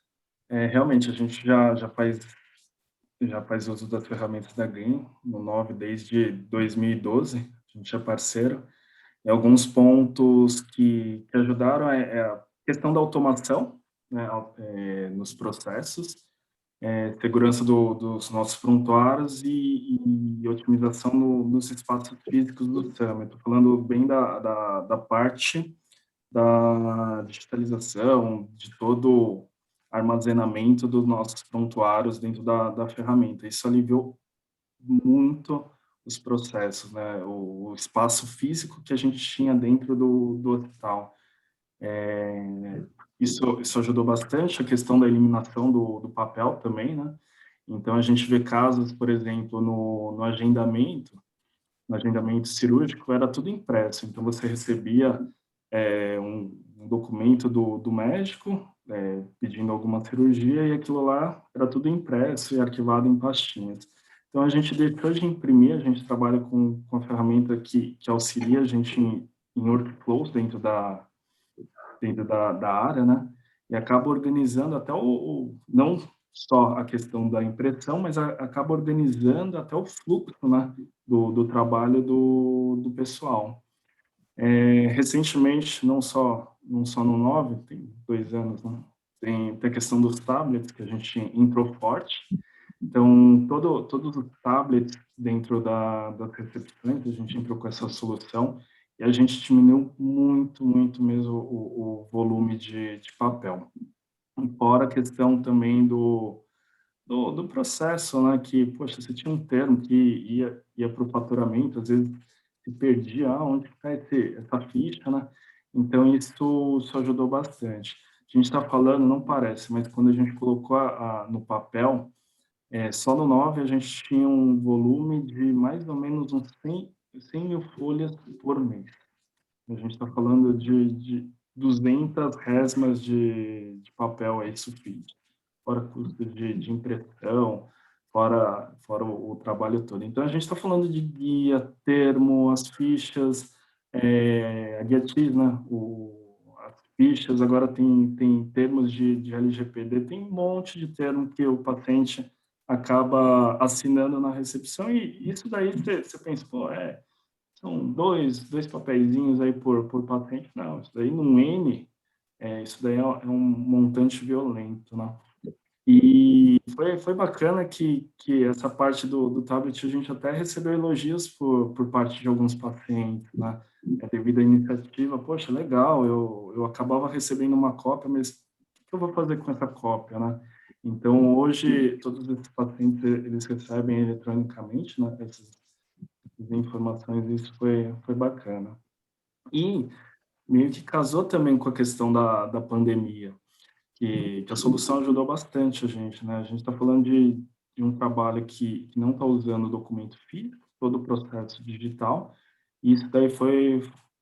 realmente a gente já faz uso das ferramentas da Green no 9 desde 2012, a gente é parceiro. E alguns pontos que ajudaram a questão da automação, né, nos processos, segurança dos nossos prontuários e otimização nos espaços físicos do SAM. Estou falando bem da parte da digitalização, de todo armazenamento dos nossos prontuários dentro da ferramenta. Isso aliviou muito os processos, né? O espaço físico que a gente tinha dentro do hospital. Isso ajudou bastante a questão da eliminação do papel também, né? Então, a gente vê casos, por exemplo, no agendamento cirúrgico, era tudo impresso. Então, você recebia um documento do médico pedindo alguma cirurgia e aquilo lá era tudo impresso e arquivado em pastinhas. Então, a gente deixou de imprimir, a gente trabalha com a ferramenta que auxilia a gente em workflows dentro da área, né? E acaba organizando até não só a questão da impressão, mas acaba organizando até o fluxo, né, do trabalho do pessoal. Recentemente, não só no 9, tem 2 anos, né, tem a questão dos tablets, que a gente entrou forte. Então, todos os tablets dentro das recepções, a gente entrou com essa solução e a gente diminuiu muito, muito mesmo o volume de papel. Fora a questão também do processo, né, que, poxa, você tinha um termo que ia para o faturamento, às vezes se perdia, onde está essa ficha, né? Então, isso ajudou bastante. A gente está falando, não parece, mas quando a gente colocou no papel, só no 9 a gente tinha um volume de mais ou menos uns 100 mil folhas por mês. A gente está falando de 200 resmas de papel aí sulfite, fora custo de impressão, fora o trabalho todo. Então, a gente está falando de guia, termo, as fichas, a guia TIS, né? As fichas, agora tem termos de LGPD, tem um monte de termo que o paciente acaba assinando na recepção, e isso daí você pensa, pô, são dois papeizinhos aí por paciente. Não, isso daí num N, isso daí é um montante violento, né? E foi bacana que essa parte do tablet a gente até recebeu elogios por parte de alguns pacientes, né? Devido à iniciativa, poxa, legal, eu acabava recebendo uma cópia, mas que eu vou fazer com essa cópia, né? Então, hoje, todos esses pacientes, eles recebem eletronicamente, né, essas informações, e isso foi bacana. E meio que casou também com a questão da pandemia, que a solução ajudou bastante a gente, né? A gente está falando de um trabalho que não está usando documento físico, todo o processo digital, e isso daí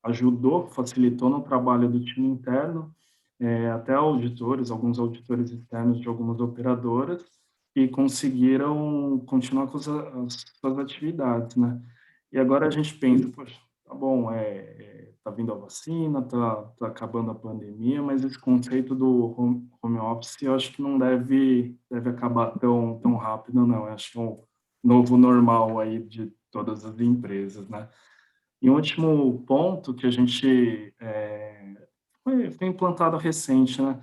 ajudou, facilitou no trabalho do time interno, até auditores, alguns auditores externos de algumas operadoras, que conseguiram continuar com as suas atividades, né? E agora a gente pensa, poxa, tá bom, tá vindo a vacina, tá acabando a pandemia, mas esse conceito do home office eu acho que não deve acabar tão rápido, não. Eu acho que é um novo normal aí de todas as empresas, né? E um último ponto que a gente foi implantado recente, né?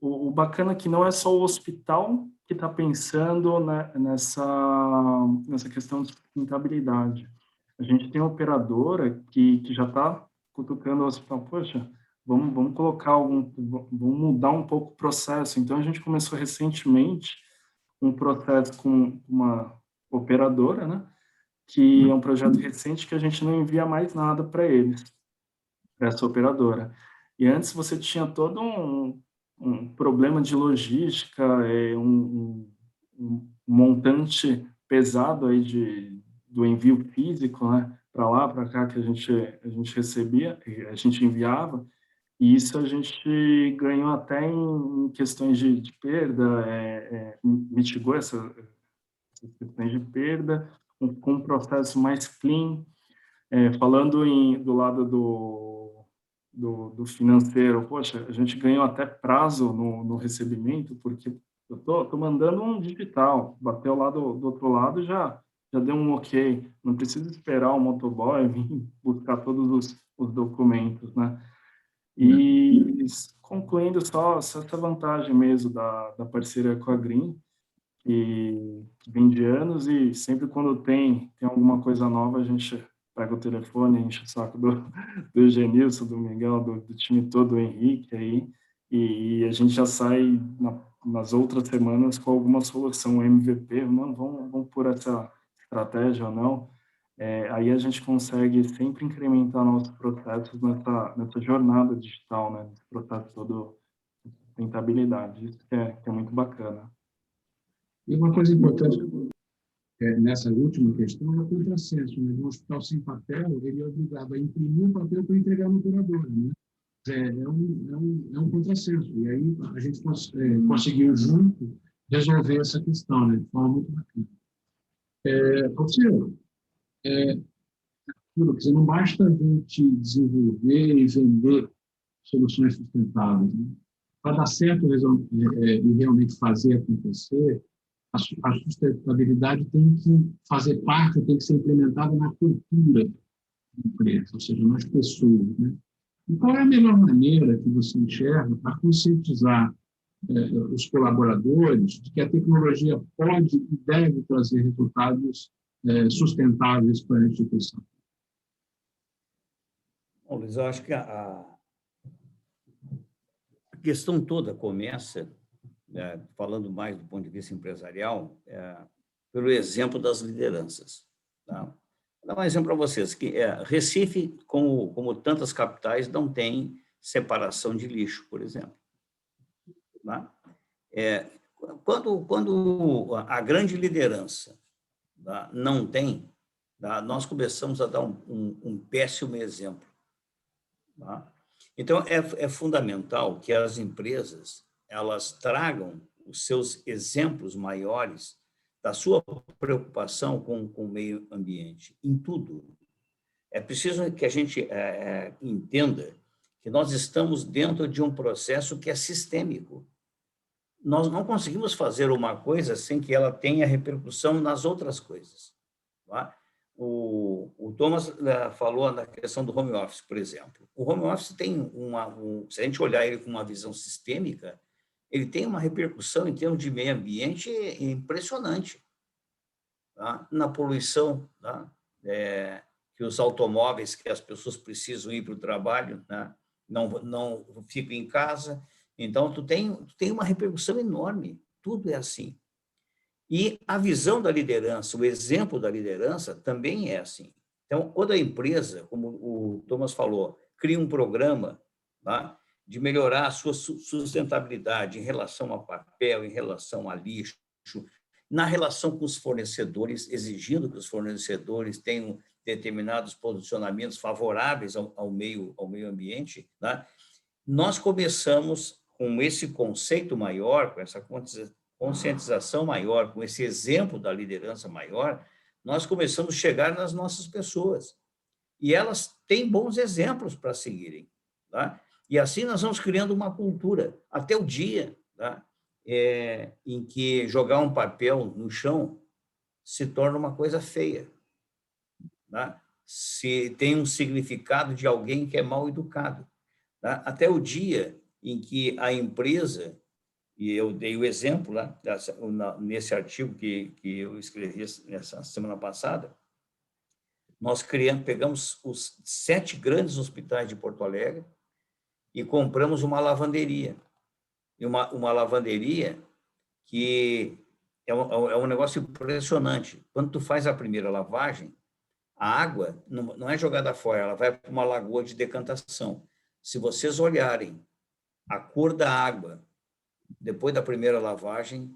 O bacana é que não é só o hospital que está pensando, né, nessa questão de sustentabilidade. A gente tem uma operadora que já está cutucando o hospital, poxa, vamos colocar vamos mudar um pouco o processo. Então, a gente começou recentemente um processo com uma operadora, né, que é um projeto recente que a gente não envia mais nada para eles, para essa operadora. E antes você tinha todo um problema de logística, um montante pesado aí do envio físico, né, para lá, para cá, que a gente recebia, a gente enviava, e isso a gente ganhou até em questões de perda, mitigou essas questões de perda, com um processo mais clean. Falando do lado do financeiro, poxa, a gente ganhou até prazo no recebimento, porque eu tô mandando um digital, bateu lá do outro lado, já deu um ok, não precisa esperar o motoboy vir buscar todos os documentos, né? E concluindo só essa vantagem mesmo da parceria com a Green, que vem de anos, e sempre quando tem alguma coisa nova, a gente pega o telefone, enche o saco do Genilson, do Miguel, do time todo, do Henrique aí, e a gente já sai nas outras semanas com alguma solução MVP, não, vamos por essa estratégia ou não. Aí a gente consegue sempre incrementar nossos processos nessa jornada digital, né, nesse processo todo de sustentabilidade. Isso que é muito bacana. E uma coisa importante nessa última questão é o contrassenso. Né? Um hospital sem papel, ele é obrigado a imprimir um papel para entregar no operador. Né? É um contrassenso. E aí a gente conseguiu junto resolver essa questão, né? De forma muito bacana. Não basta a gente desenvolver e vender soluções sustentáveis. Né? Para dar certo e realmente fazer acontecer, a sustentabilidade tem que fazer parte, tem que ser implementada na cultura da empresa, ou seja, nas pessoas. Né? E qual é a melhor maneira que você enxerga para conscientizar os colaboradores de que a tecnologia pode e deve trazer resultados sustentáveis para a instituição? Bom, Luiz, eu acho que a questão toda começa, falando mais do ponto de vista empresarial, pelo exemplo das lideranças. Tá? Vou dar um exemplo para vocês, que Recife, como tantas capitais, não tem separação de lixo, por exemplo. Tá? Quando a grande liderança, tá, não tem, tá, nós começamos a dar um péssimo exemplo. Tá? Então, é fundamental que as empresas elas tragam os seus exemplos maiores da sua preocupação com o meio ambiente, em tudo. É preciso que a gente entenda que nós estamos dentro de um processo que é sistêmico. Nós não conseguimos fazer uma coisa sem que ela tenha repercussão nas outras coisas. Tá? O Thomas falou na questão do home office, por exemplo. O home office tem se a gente olhar ele com uma visão sistêmica, ele tem uma repercussão em termos de meio ambiente impressionante. Tá? Na poluição, tá? Que os automóveis que as pessoas precisam ir para o trabalho, né? não ficam em casa, Então, tu tem uma repercussão enorme, tudo é assim. E a visão da liderança, o exemplo da liderança também é assim. Então, quando a empresa, como o Thomas falou, cria um programa, tá, de melhorar a sua sustentabilidade em relação a papel, em relação a lixo, na relação com os fornecedores, exigindo que os fornecedores tenham determinados posicionamentos favoráveis ao meio ambiente, tá? Nós começamos com esse conceito maior, com essa conscientização maior, com esse exemplo da liderança maior, nós começamos a chegar nas nossas pessoas. E elas têm bons exemplos para seguirem. Tá? E assim nós vamos criando uma cultura, até o dia, tá? Em que jogar um papel no chão se torna uma coisa feia. Tá? Se tem um significado de alguém que é mal educado. Tá? Até o dia em que a empresa, e eu dei o exemplo lá, nesse artigo que eu escrevi nessa semana passada, nós pegamos os 7 grandes hospitais de Porto Alegre e compramos uma lavanderia. E uma lavanderia que é um negócio impressionante. Quando tu faz a primeira lavagem, a água não é jogada fora, ela vai para uma lagoa de decantação. Se vocês olharem a cor da água depois da primeira lavagem,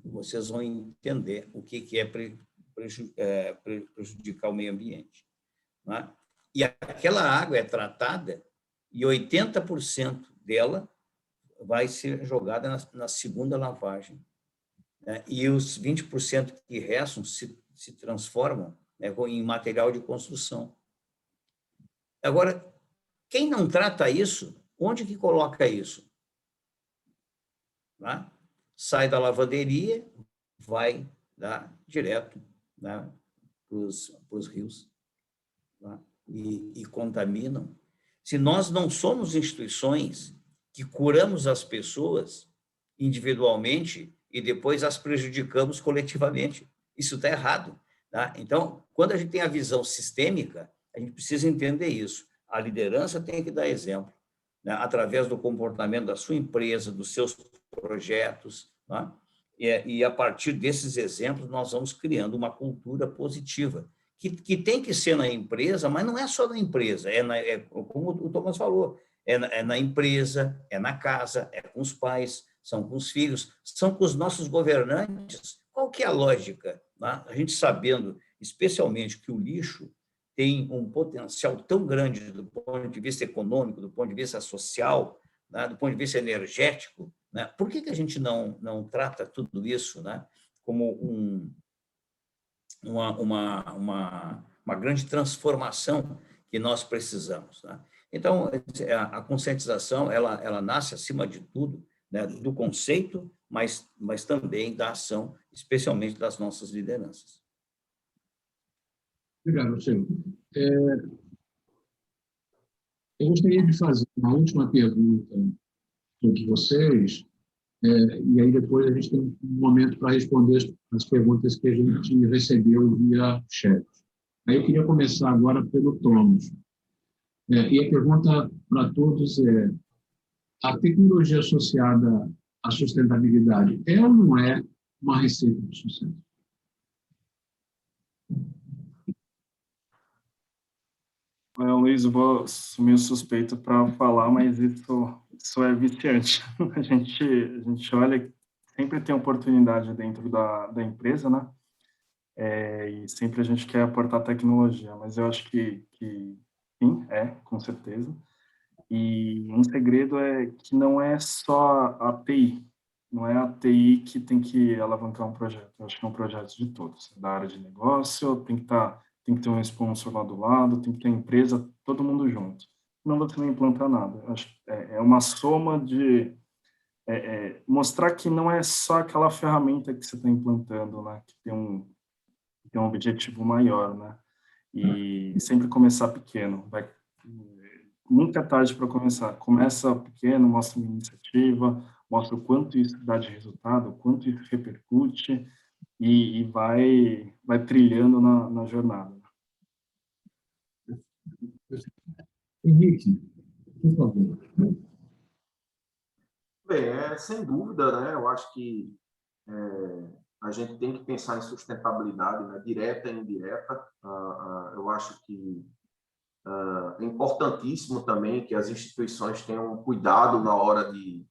vocês vão entender o que é prejudicar o meio ambiente. Né? E aquela água é tratada e 80% dela vai ser jogada na segunda lavagem. Né? E os 20% que restam se transformam, né, em material de construção. Agora, quem não trata isso, onde que coloca isso? Né? Sai da lavanderia, vai, né, direto, né, para os rios, né, e contaminam. Se nós não somos instituições que curamos as pessoas individualmente e depois as prejudicamos coletivamente, isso está errado. Tá? Então, quando a gente tem a visão sistêmica, a gente precisa entender isso. A liderança tem que dar exemplo, né, através do comportamento da sua empresa, dos seus projetos, né? E a partir desses exemplos nós vamos criando uma cultura positiva, que tem que ser na empresa, mas não é só na empresa, como o Thomas falou, é na empresa, é na casa, é com os pais, são com os filhos, são com os nossos governantes. Qual que é a lógica? Né? A gente sabendo, especialmente, que o lixo tem um potencial tão grande do ponto de vista econômico, do ponto de vista social, né, do ponto de vista energético, né? Por que a gente não trata tudo isso, né, como uma grande transformação que nós precisamos? Né? Então, a conscientização, ela nasce, acima de tudo, né, do conceito, mas também da ação, especialmente das nossas lideranças. Obrigado, senhor. Eu gostaria de fazer uma última pergunta para vocês, e aí depois a gente tem um momento para responder as perguntas que a gente recebeu via chat. Aí eu queria começar agora pelo Thomas. E a pergunta para todos é: a tecnologia associada à sustentabilidade é ou não é uma receita de sucesso? Luiz, eu vou assumir suspeito para falar, mas isso é viciante. A gente olha, sempre tem oportunidade dentro da empresa, né? E sempre a gente quer aportar tecnologia, mas eu acho que sim, com certeza. E um segredo é que não é só a TI, não é a TI que tem que alavancar um projeto. Eu acho que é um projeto de todos, da área de negócio, tem que ter um sponsor lá do lado, tem que ter empresa, todo mundo junto. Senão você não implanta nada. Eu acho que é uma soma de mostrar que não é só aquela ferramenta que você está implantando, né? Que tem um objetivo maior, né? E sempre começar pequeno. Nunca é tarde para começar. Começa pequeno, mostra uma iniciativa, mostra o quanto isso dá de resultado, o quanto isso repercute e vai trilhando na jornada. Henrique, por favor. Bem, sem dúvida, né? Eu acho que a gente tem que pensar em sustentabilidade, né? Direta e indireta. Eu acho que é importantíssimo também que as instituições tenham cuidado na hora de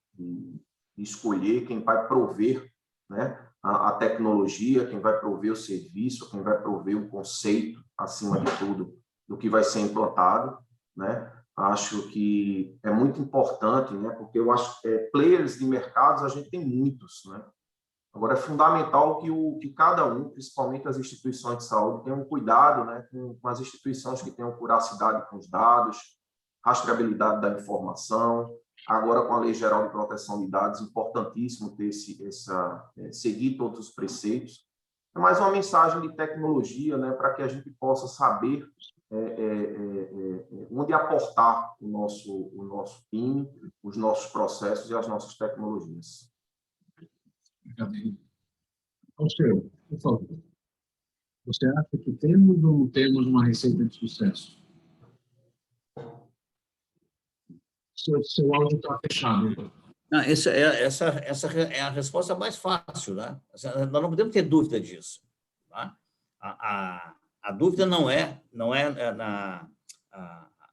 escolher quem vai prover, né, a tecnologia, quem vai prover o serviço, quem vai prover o conceito, acima de tudo, do que vai ser implantado, né? Acho que é muito importante, né? Porque eu acho que players de mercados a gente tem muitos, né? Agora, é fundamental que cada um, principalmente as instituições de saúde, tenham cuidado, né, com as instituições que tenham curacidade com os dados, rastreabilidade da informação. Agora, com a Lei Geral de Proteção de Dados, importantíssimo ter seguir todos os preceitos. É mais uma mensagem de tecnologia, né, para que a gente possa saber onde aportar o nosso time, os nossos processos e as nossas tecnologias. Alceu, por favor, você acha que temos ou não temos uma receita de sucesso? Seu áudio está fechado. Então. Não, essa é a resposta mais fácil, né? Nós não podemos ter dúvida disso. Tá? A dúvida não é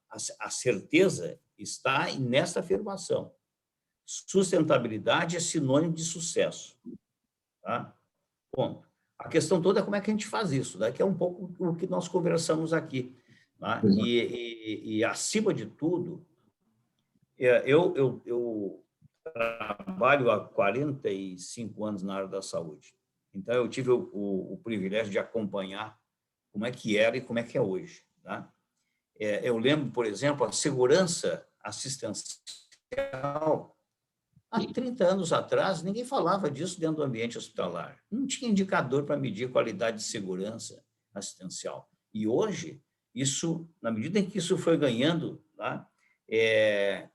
a certeza está nesta afirmação. Sustentabilidade é sinônimo de sucesso. Tá? Ponto. A questão toda é como é que a gente faz isso, né? Que é um pouco o que nós conversamos aqui. Tá? E acima de tudo, eu trabalho há 45 anos na área da saúde. Então, eu tive o privilégio de acompanhar como é que era e como é que é hoje. Tá? Eu lembro, por exemplo, a segurança assistencial. Há 30 anos atrás, ninguém falava disso dentro do ambiente hospitalar. Não tinha indicador para medir qualidade de segurança assistencial. E hoje, isso, na medida em que isso foi ganhando, tá?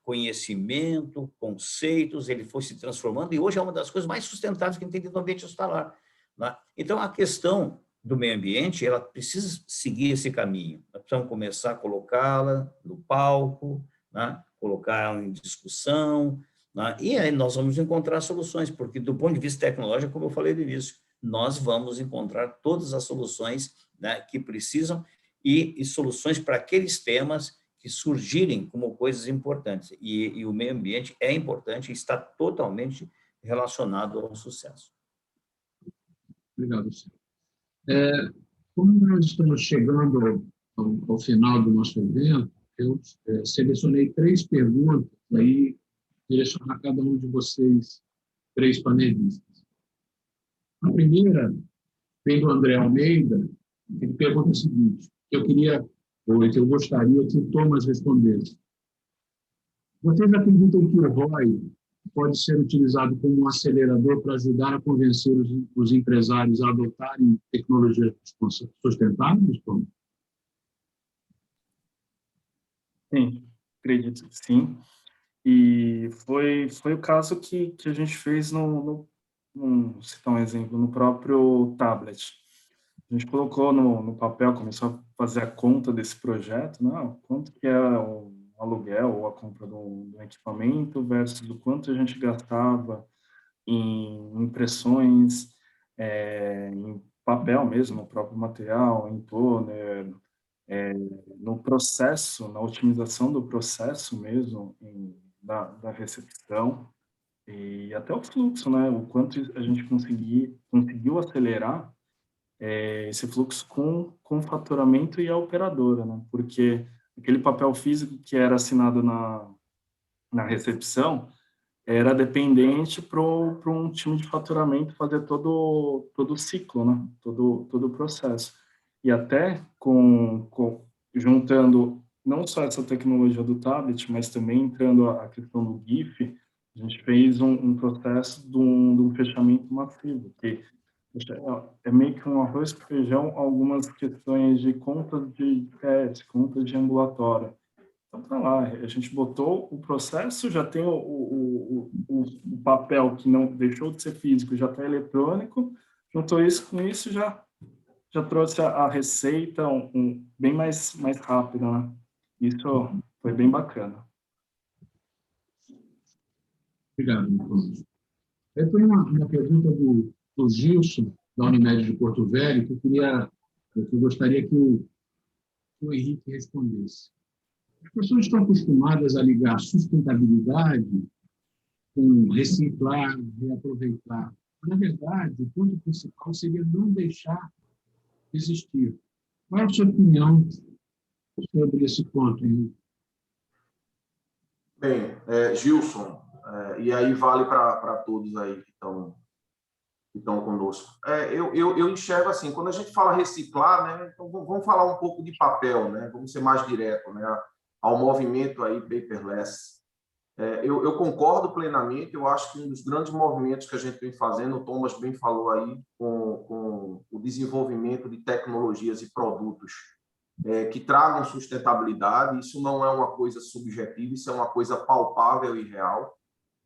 Conhecimento, conceitos, ele foi se transformando, e hoje é uma das coisas mais sustentáveis que a gente tem dentro do ambiente hospitalar. Tá? Então, a questão do meio ambiente, ela precisa seguir esse caminho. Nós precisamos começar a colocá-la no palco, tá? Colocá-la em discussão, né? E aí nós vamos encontrar soluções, porque do ponto de vista tecnológico, como eu falei no início, nós vamos encontrar todas as soluções, né, que precisam e soluções para aqueles temas que surgirem como coisas importantes. E o meio ambiente é importante e está totalmente relacionado ao sucesso. Obrigado, senhor. Como nós estamos chegando ao final do nosso evento, eu selecionei 3 perguntas, aí direcionar a cada um de vocês 3 panelistas. A primeira vem do André Almeida, ele pergunta o seguinte, eu gostaria que o Thomas respondesse. Vocês acreditam que o ROI pode ser utilizado como um acelerador para ajudar a convencer os empresários a adotarem tecnologias sustentáveis, Thomas? Sim, acredito que sim. E foi o caso que a gente fez vou citar um exemplo, no próprio tablet. A gente colocou no papel, começou a fazer a conta desse projeto, né? Quanto que é o aluguel ou a compra do equipamento versus o quanto a gente gastava em impressões, em papel mesmo, no próprio material, em toner, no processo, na otimização do processo mesmo, da recepção, e até o fluxo, né? O quanto a gente conseguiu acelerar esse fluxo com o faturamento e a operadora, né? Porque aquele papel físico que era assinado na recepção era dependente para um time de faturamento fazer todo o ciclo, né? Todo o processo. E até juntando não só essa tecnologia do tablet, mas também entrando a questão do GIF, a gente fez um processo de um fechamento massivo, que é meio que um arroz com feijão, algumas questões de contas de pet, contas de ambulatório. Então, tá lá, a gente botou o processo, já tem o papel que não deixou de ser físico, já está eletrônico, juntou isso com isso, já trouxe a receita bem mais rápida, né? Isso foi bem bacana. Obrigado, Nicolas. Eu tenho uma pergunta do Gilson, da Unimed de Porto Velho, que eu gostaria que o Henrique respondesse. As pessoas estão acostumadas a ligar sustentabilidade com reciclar, reaproveitar. Na verdade, o ponto principal seria não deixar de existir. Qual é a sua opinião sobre esse ponto, Henrique? Bem, Gilson, e aí vale para todos aí que estão conosco. Eu enxergo assim, quando a gente fala reciclar, né, então vamos falar um pouco de papel, né, vamos ser mais direto, né, ao movimento aí paperless. Eu concordo plenamente, eu acho que um dos grandes movimentos que a gente vem fazendo, o Thomas bem falou aí, com o desenvolvimento de tecnologias e produtos que tragam sustentabilidade, isso não é uma coisa subjetiva, isso é uma coisa palpável e real.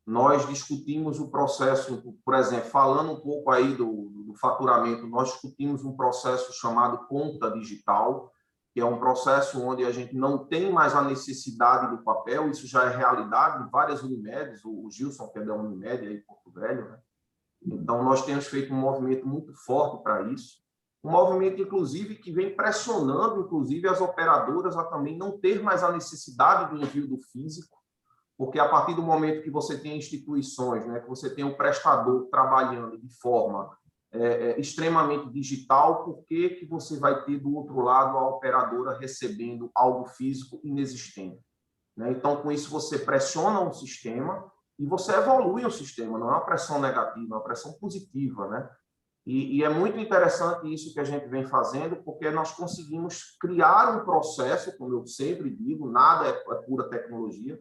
Nós discutimos o processo, por exemplo, falando um pouco aí do faturamento, nós discutimos um processo chamado conta digital, que é um processo onde a gente não tem mais a necessidade do papel, isso já é realidade em várias Unimedes, o Gilson, que é da Unimed, aí em Porto Velho, né? Então, nós temos feito um movimento muito forte para isso, um movimento, inclusive, que vem pressionando, inclusive, as operadoras a também não ter mais a necessidade do envio do físico, porque a partir do momento que você tem instituições, né, que você tem um prestador trabalhando de forma extremamente digital, por que você vai ter do outro lado a operadora recebendo algo físico inexistente? Né? Então, com isso, você pressiona o sistema e você evolui o sistema, não é uma pressão negativa, é uma pressão positiva, né? E é muito interessante isso que a gente vem fazendo, porque nós conseguimos criar um processo, como eu sempre digo, nada é pura tecnologia,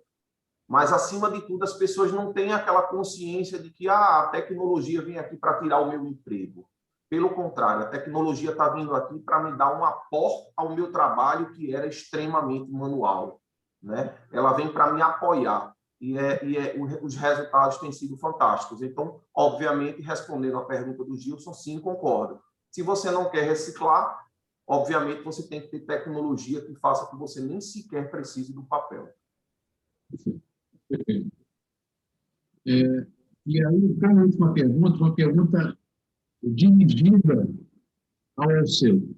mas, acima de tudo, as pessoas não têm aquela consciência de que a tecnologia vem aqui para tirar o meu emprego. Pelo contrário, a tecnologia está vindo aqui para me dar um aporte ao meu trabalho, que era extremamente manual, né? Ela vem para me apoiar. Os resultados têm sido fantásticos. Então, obviamente, respondendo à pergunta do Gilson, sim, concordo. Se você não quer reciclar, obviamente, você tem que ter tecnologia que faça que você nem sequer precise do papel. Perfeito. E aí, para a última pergunta, uma pergunta dirigida ao Alceu.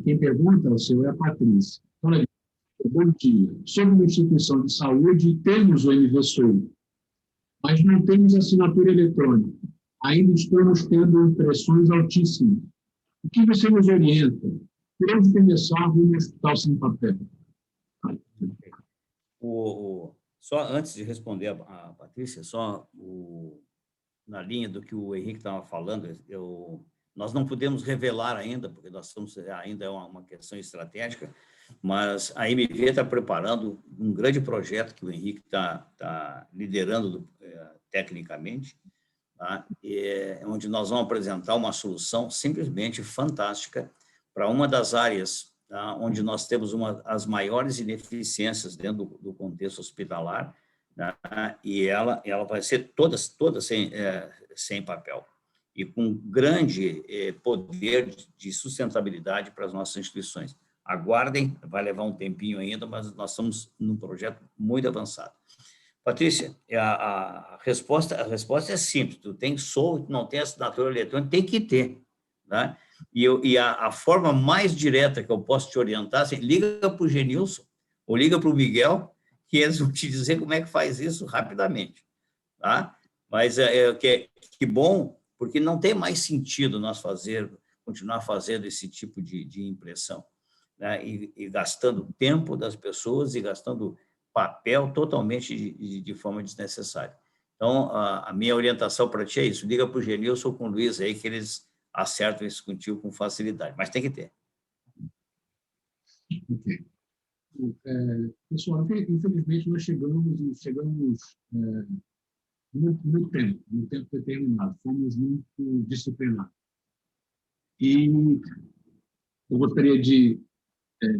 Quem pergunta, Alceu, é a Patrícia. Olha, bom dia. Sobre uma instituição de saúde, temos o MVSOU, mas não temos assinatura eletrônica. Ainda estamos tendo impressões altíssimas. O que você nos orienta? Por onde começar um hospital sem papel? Só antes de responder a Patrícia, na linha do que o Henrique estava falando, nós não podemos revelar ainda, porque ainda é uma questão estratégica, mas a MV está preparando um grande projeto que o Henrique está liderando tecnicamente, tá? Onde nós vamos apresentar uma solução simplesmente fantástica para uma das áreas, tá, onde nós temos as maiores ineficiências dentro do contexto hospitalar, tá? E ela vai ser todas sem papel e com grande poder de sustentabilidade para as nossas instituições. Aguardem, vai levar um tempinho ainda, mas nós estamos num projeto muito avançado. Patrícia, a resposta é simples. Tu tem SOU, não tem assinatura eletrônica, tem que ter, né? E a forma mais direta que eu posso te orientar, assim, liga para o Genilson ou liga para o Miguel, que eles vão te dizer como é que faz isso rapidamente, tá? Mas que bom, porque não tem mais sentido nós continuar fazendo esse tipo de impressão, né? E gastando tempo das pessoas e gastando papel totalmente de forma desnecessária. Então, a minha orientação para ti é isso, liga para o Genilson ou com o Luiz aí, que eles acertam isso contigo com facilidade, mas tem que ter. Ok. Pessoal, infelizmente, nós chegamos no tempo determinado, fomos muito disciplinados. E eu gostaria de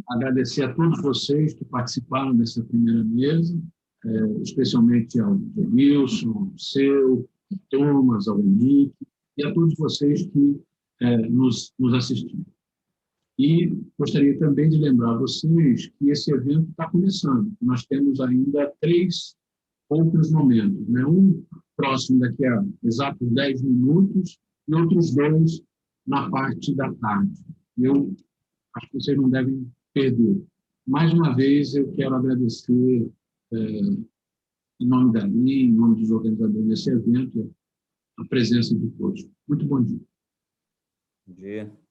agradecer a todos vocês que participaram dessa primeira mesa, especialmente ao Wilson, ao Seu, ao Thomas, ao Henrique, e a todos vocês que nos assistiram. E gostaria também de lembrar a vocês que esse evento está começando. Nós temos ainda 3 outros momentos, né? Um próximo daqui a exatos 10 minutos e outros 2 na parte da tarde. Eu acho que vocês não devem perder. Mais uma vez, eu quero agradecer, em nome da LI, em nome dos organizadores desse evento, a presença de todos. Muito bom dia. Bom dia.